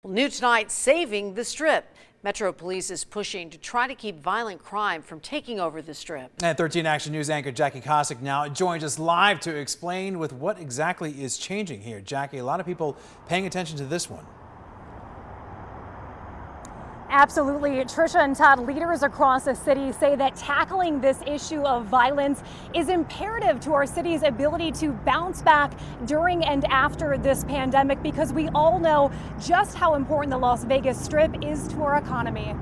Well, new tonight, saving the Strip. Metro Police is pushing to try to keep violent crime from taking over the Strip. And 13 Action News anchor Jackie Kosick now joins us live to explain with what exactly is changing here. Jackie, a lot of people paying attention to this one. Absolutely. Trisha and Todd, leaders across the city say that tackling this issue of violence is imperative to our city's ability to bounce back during and after this pandemic, because we all know just how important the Las Vegas Strip is to our economy.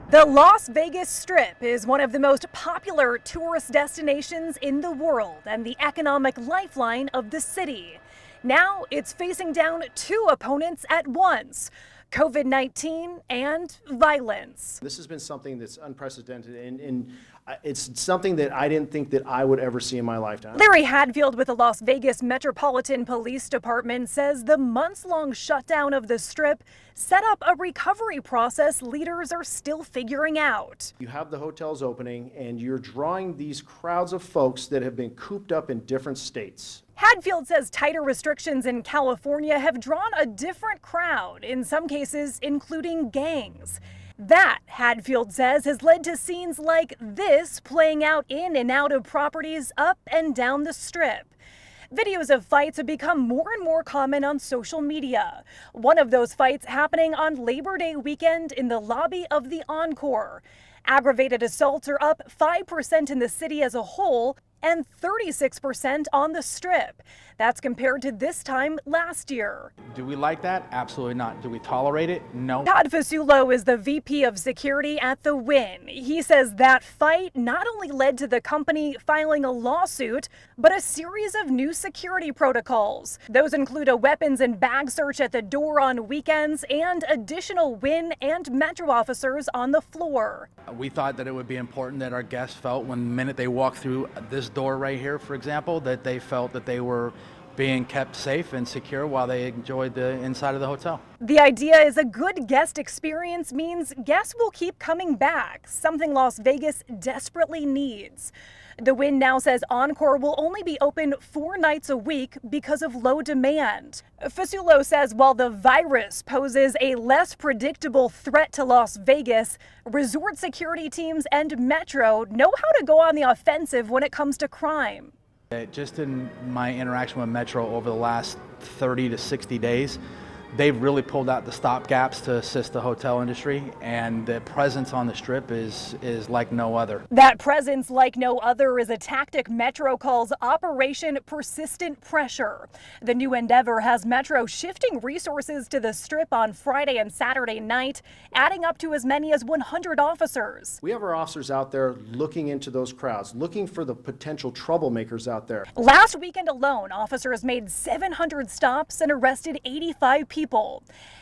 The Las Vegas Strip is one of the most popular tourist destinations in the world and the economic lifeline of the city. Now it's facing down two opponents at once: COVID-19 and violence. This has been something that's unprecedented, and it's something that I didn't think that I would ever see in my lifetime. Larry Hadfield with the Las Vegas Metropolitan Police Department says the months-long shutdown of the Strip set up a recovery process leaders are still figuring out. You have the hotels opening, and you're drawing these crowds of folks that have been cooped up in different states. Hadfield says tighter restrictions in California have drawn a different crowd, in some cases including gangs. That, Hadfield says, has led to scenes like this playing out in and out of properties up and down the Strip. Videos of fights have become more and more common on social media. One of those fights happening on Labor Day weekend in the lobby of the Encore. Aggravated assaults are up 5% in the city as a whole and 36% on the Strip. That's compared to this time last year. Do we like that? Absolutely not. Do we tolerate it? No. Todd Fasulo is the VP of Security at the Wynn. He says that fight not only led to the company filing a lawsuit, but a series of new security protocols. Those include a weapons and bag search at the door on weekends and additional Wynn and Metro officers on the floor. We thought that it would be important that our guests felt when the minute they walked through this door right here, for example, that they felt that they were being kept safe and secure while they enjoyed the inside of the hotel. The idea is a good guest experience means guests will keep coming back, something Las Vegas desperately needs. The Wynn now says Encore will only be open 4 nights a week because of low demand. Fasulo says while the virus poses a less predictable threat to Las Vegas, resort security teams and Metro know how to go on the offensive when it comes to crime. Just in my interaction with Metro over the last 30 to 60 days, they've really pulled out the stopgaps to assist the hotel industry, and the presence on the Strip is like no other. That presence like no other is a tactic Metro calls Operation Persistent Pressure. The new endeavor has Metro shifting resources to the Strip on Friday and Saturday night, adding up to as many as 100 officers. We have our officers out there looking into those crowds, looking for the potential troublemakers out there. Last weekend alone, officers made 700 stops and arrested 85 people.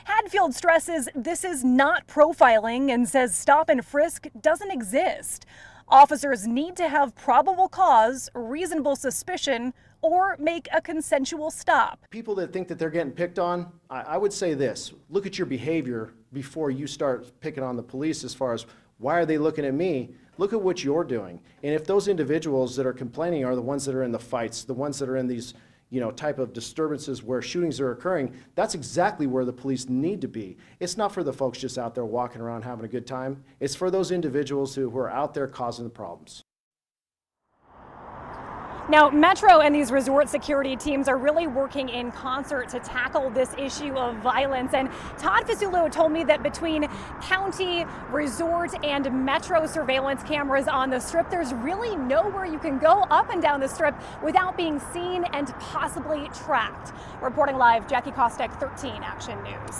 Hadfield stresses this is not profiling and says stop and frisk doesn't exist. Officers need to have probable cause, reasonable suspicion, or make a consensual stop. People that think that they're getting picked on, I would say this: look at your behavior before you start picking on the police as far as why are they looking at me? Look at what you're doing. And if those individuals that are complaining are the ones that are in the fights, the ones that are in these type of disturbances where shootings are occurring, that's exactly where the police need to be. It's not for the folks just out there walking around having a good time. It's for those individuals who are out there causing the problems. Now, Metro and these resort security teams are really working in concert to tackle this issue of violence. And Todd Fasulo told me that between county, resort, and Metro surveillance cameras on the Strip, there's really nowhere you can go up and down the Strip without being seen and possibly tracked. Reporting live, Jackie Kosick, 13 Action News.